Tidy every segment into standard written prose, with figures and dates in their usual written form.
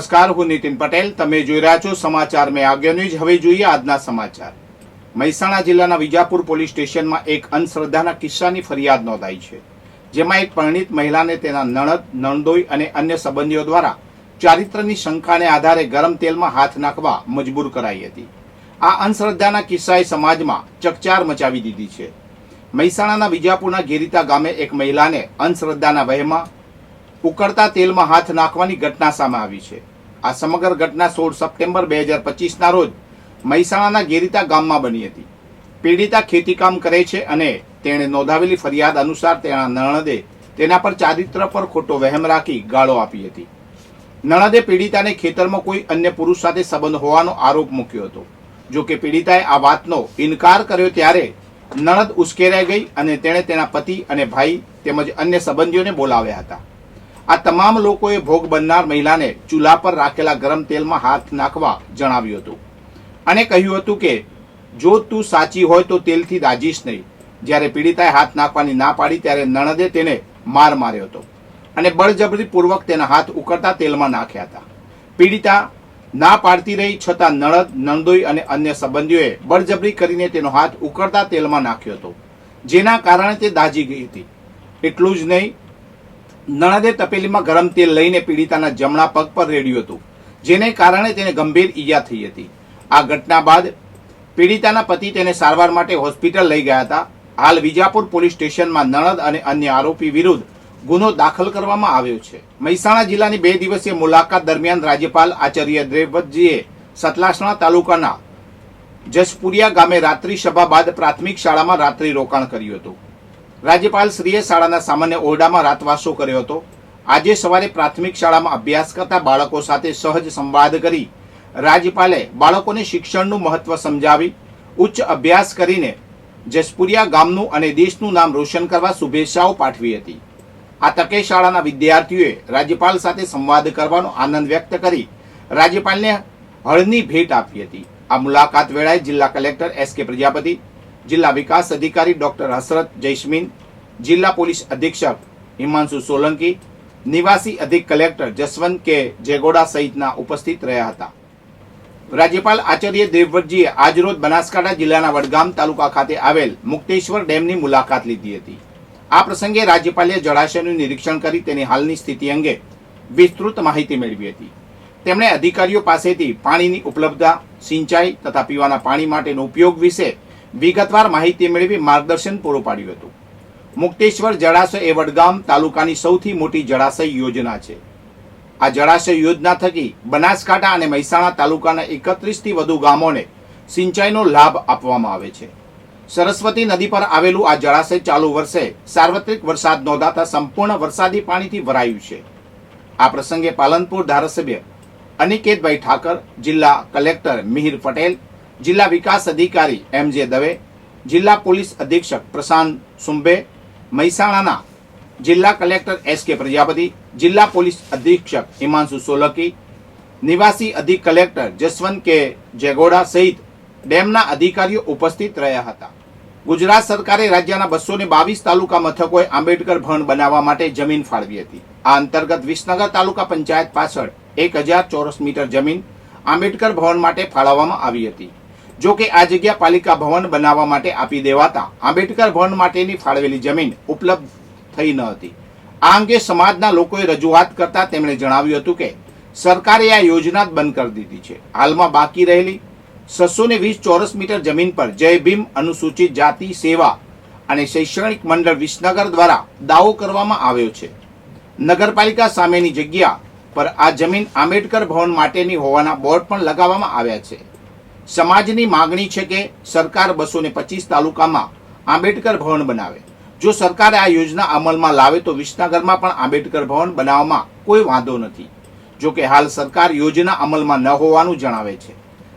નમસ્કાર, હું નીતિન પટેલ. તમે જોઈ રહ્યા છો સમાચાર મેં આગળ ન્યૂઝ. હવે જોઈએ આજના સમાચાર. મહેસાણા જિલ્લાના વિજાપુર પોલીસ સ્ટેશનમાં એક અંધશ્રદ્ધાના કિસ્સાની ફરિયાદ નોંધાઈ છે, જેમાં એક પરિણીત મહિલાને તેના નણંદ, નણદોઈ અને અન્ય સંબંધીઓ દ્વારા ચારિત્રની શંકાને આધારે ગરમ તેલમાં હાથ નાખવા મજબૂર કરાઈ હતી. આ અંધશ્રદ્ધાના કિસ્સાએ સમાજમાં ચકચાર મચાવી દીધી છે. મહેસાણાના વિજાપુરના ગેરીતા ગામે એક મહિલાને અંધશ્રદ્ધાના વહેમાં ઉકળતા તેલમાં હાથ નાખવાની ઘટના સામે આવી છે. આ સમગ્ર ઘટના 16 સપ્ટેમ્બર 2025ના રોજ મહેસાણાના ગેરીતા ગામમાં બની હતી. પીડિતા ખેતીકામ કરે છે અને તેણે નોંધાવેલી ફરિયાદ અનુસાર તેના નણંદે તેના પર ચારિત્ર પર ખોટો વહેમ રાખી ગાળો આપી હતી. નણંદે પીડિતાને ખેતરમાં કોઈ અન્ય પુરુષ સાથે સંબંધ હોવાનો આરોપ મૂક્યો હતો. જો કે પીડિતાએ આ વાતનો ઇનકાર કર્યો ત્યારે નણંદ ઉશ્કેરાઈ ગઈ અને તેણે તેના પતિ અને ભાઈ તેમજ અન્ય સંબંધીઓને બોલાવ્યા હતા. આ તમામ લોકોએ ભોગ બનનાર મહિલાને ચૂલા પર રાખેલા ગરમ તેલમાં હાથ નાખવા જણાવ્યું હતું અને કહ્યું હતું કે જો તું સાચી હોય તો તેલથી દાજીશ નહીં. જ્યારે પીડિતાએ હાથ નાખવાની ના પાડી ત્યારે નણંદે તેને માર માર્યો હતો અને બળજબરીપૂર્વક તેના હાથ ઉકળતા તેલમાં નાખ્યા હતા. પીડિતા ના પાડતી રહી છતાં નણંદ, નણદોઈ અને અન્ય સંબંધીઓએ બળજબરી કરીને તેનો હાથ ઉકળતા તેલમાં નાખ્યો હતો, જેના કારણે તે દાજી ગઈ હતી. એટલું જ નહીં, નણંદે તપેલીમાં ગરમ તેલ લઈને પીડિતાના જમણા પગ પર રેડ્યું હતું, જેને કારણે તેને ગંભીર ઈજા થઈ હતી. આ ઘટના બાદ પીડિતાના પતિ તેને સારવાર માટે હોસ્પિટલ લઈ ગયા હતા. હાલ વિજાપુર પોલીસ સ્ટેશનમાં નણંદ અને અન્ય આરોપી વિરુદ્ધ ગુનો દાખલ કરવામાં આવ્યો છે. મહેસાણા જિલ્લાની 2 દિવસીય મુલાકાત દરમિયાન રાજ્યપાલ આચાર્ય દેવવ્રતજીએ સતલાસણા તાલુકાના જસપુરિયા ગામે રાત્રિ સભા બાદ પ્રાથમિક શાળામાં રાત્રિ રોકાણ કર્યું હતું. રાજ્યપાલ શ્રીએ શાળાના સામાન્ય ઓરડામાં રાતવાસો કર્યો હતો. આજે સવારે પ્રાથમિક શાળામાં અભ્યાસ કરતા બાળકો સાથે સહજ સંવાદ કરી રાજ્યપાલે બાળકોને શિક્ષણનું મહત્વ સમજાવી ઉચ્ચ અભ્યાસ કરીને જસપુરિયા ગામનું અને દેશનું નામ રોશન કરવા શુભેચ્છાઓ પાઠવી હતી. આ તકે શાળાના વિદ્યાર્થીઓએ રાજ્યપાલ સાથે સંવાદ કરવાનો આનંદ વ્યક્ત કરી રાજ્યપાલને હળની ભેટ આપી હતી. આ મુલાકાત વેળાએ જિલ્લા કલેક્ટર S.K. પ્રજાપતિ, જિલ્લા વિકાસ અધિકારી ડોક્ટર હસરત જૈસ્મીન, જિલ્લા પોલીસ અધિક્ષક હિમાંશુ સોલંકી, નિવાસી અધિક કલેક્ટર જસવંત કે જેગોડા સહિતના ઉપસ્થિત રહ્યા હતા. રાજ્યપાલ આચાર્ય દેવવ્રતજીએ આજરોજ બનાસકાંઠા જિલ્લાના વડગામ તાલુકા ખાતે આવેલ મુક્તેશ્વર ડેમની મુલાકાત લીધી હતી. આ પ્રસંગે રાજ્યપાલે જળાશયનું નિરીક્ષણ કરી તેની હાલની સ્થિતિ અંગે વિસ્તૃત માહિતી મેળવી હતી. તેમણે અધિકારીઓ પાસેથી પાણીની ઉપલબ્ધતા, સિંચાઈ તથા પીવાના પાણી માટેનો ઉપયોગ વિશે વિગતવાર માહિતી મેળવી માર્ગદર્શન પૂરું પાડ્યું હતું. મુક્તેશ્વર જળાશય એ વડગામ તાલુકાની સૌથી મોટી જળાશય યોજના છે. આ જળાશય યોજના થકી બનાસકાંઠા અને મહેસાણા તાલુકાના 31 થી વધુ ગામોને સિંચાઈનો લાભ આપવામાં આવે છે. સરસ્વતી નદી પર આવેલું આ જળાશય ચાલુ વર્ષે સાર્વત્રિક વરસાદ નોંધાતા સંપૂર્ણ વરસાદી પાણીથી ભરાયું છે. આ પ્રસંગે પાલનપુર ધારાસભ્ય અનિકેતભાઈ ઠાકર, જિલ્લા કલેક્ટર મિહિર પટેલ, જિલ્લા વિકાસ અધિકારી M.J. દવે, જિલ્લા પોલીસ અધિક્ષક પ્રશાંત સુંબે, મહેસાણાના જિલ્લા કલેક્ટર S.K. પ્રજાપતિ, જિલ્લા પોલીસ અધિક્ષક હિમાંશુ સોલંકી, નિવાસી અધિક કલેક્ટર જસવંત કે જેગોડા સહિત ડેમના અધિકારીઓ ઉપસ્થિત રહ્યા હતા. ગુજરાત સરકારે રાજ્યના 222 તાલુકા મથકોએ આંબેડકર ભવન બનાવવા માટે જમીન ફાળવી હતી. આ અંતર્ગત વિસનગર તાલુકા પંચાયત પાછળ 1000 ચોરસ મીટર જમીન આંબેડકર ભવન માટે ફાળવવામાં આવી હતી. જો કે આ જગ્યા પાલિકા ભવન બનાવવા માટે આપી દેવાતા આંબેડકર ભવન માટેની ફાળવેલી જમીન ઉપલબ્ધ થઈ ન હતી. આ અંગે સમાજના લોકોએ રજૂઆત કરતા તેમણે જણાવ્યું હતું કે સરકારે આ યોજના બંધ કરી દીધી છે. હાલમાં બાકી રહેલી 620 ચોરસ મીટર જમીન પર જય ભીમ અનુસૂચિત જાતિ સેવા અને શૈક્ષણિક મંડળ વિસનગર દ્વારા દાવો કરવામાં આવ્યો છે. નગરપાલિકા સામેની જગ્યા પર આ જમીન આંબેડકર ભવન માટેની હોવાના બોર્ડ પણ લગાવવામાં આવ્યા છે. સમાજની માંગણી છે કે સરકાર 225 તાલુકામાં આંબેડકર ભવન બનાવે. જો સરકાર આ યોજના અમલમાં લાવે તો વિસનગરમાં પણ આંબેડકર ભવન બનાવવામાં કોઈ વાંધો નથી. જો કે હાલ સરકાર યોજના અમલમાં ન હોવાનું જણાવે છે.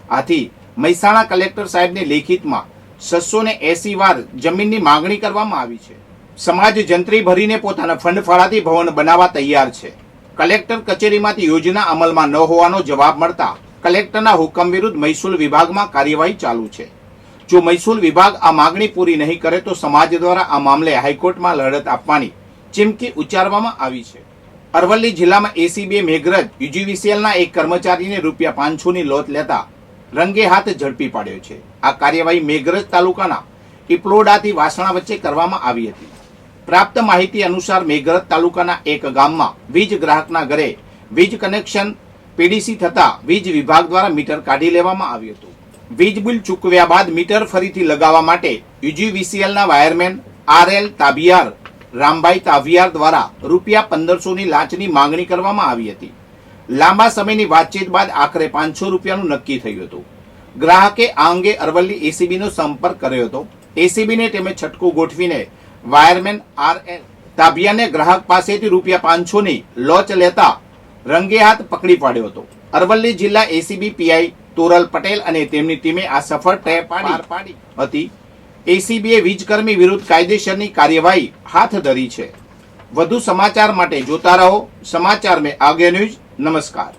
આથી મહેસાણા કલેક્ટર સાહેબને લેખિતમાં 680 વાર જમીનની માંગણી કરવામાં આવી છે. સમાજ જંત્રી ભરીને પોતાના ફંડ ફાળાથી ભવન બનાવવા તૈયાર છે. કલેક્ટર કચેરીમાંથી યોજના અમલમાં ન હોવાનો જવાબ મળતા કલેક્ટરના હુકમ વિરુદ્ધ મહેસૂલ વિભાગમાં કાર્યવાહી ચાલુ છે. જો મહેસૂલ વિભાગ આ માંગણી પૂરી નહીં કરે તો સમાજ દ્વારા આ મામલે હાઈકોર્ટમાં લડત આપવાની ચીમકી ઉચ્ચારવામાં આવી છે. અરવલ્લી જિલ્લામાં એસીબીએ મેઘરજ યુજીવીસીએલના એક કર્મચારીને ₹500ની લોચ લેતા રંગે હાથ ઝડપી પાડ્યો છે. આ કાર્યવાહી મેઘરજ તાલુકાના પીપલોડાથી વાસણા વચ્ચે કરવામાં આવી હતી. પ્રાપ્ત માહિતી અનુસાર મેઘરજ તાલુકાના એક ગામમાં વીજ ગ્રાહકના ઘરે વીજ કનેક્શન પીડીસી થતા વીજ વિભાગ દ્વારા મીટર કાઢી લેવામાં આવ્યું હતું. વીજ બિલ ચૂકવ્યા બાદ મીટર ફરીથી લગાવવા માટે યુજીવીસીએલના વાયરમેન RL તાબિયાર રામભાઈ તાવિયાર દ્વારા ₹1500ની લાંચની માંગણી કરવામાં આવી હતી. લાંબા સમયની વાતચીત બાદ આખરે ₹500નું નક્કી થયું હતું. ગ્રાહકે આ અંગે અરવલ્લી એસીબીનો સંપર્ક કર્યો હતો. એસીબીને તેમણે છટકું ગોઠવીને વાયરમેન RL તાબિયાને ગ્રાહક પાસેથી ₹500ની લોચ લેતા રંગે હાથ પકડી પાડ્યો હતો. અરવલ્લી જિલ્લા એસીબી પીઆઈ તોરલ પટેલ અને તેમની ટીમે આ સફળ ટ્રેપ પાડી હતી. એસીબીએ વીજકર્મી વિરુદ્ધ કાયદેસરની કાર્યવાહી હાથ ધરી છે. વધુ સમાચાર માટે જોતા રહો સમાચાર મેં આગે ન્યૂઝ. નમસ્કાર.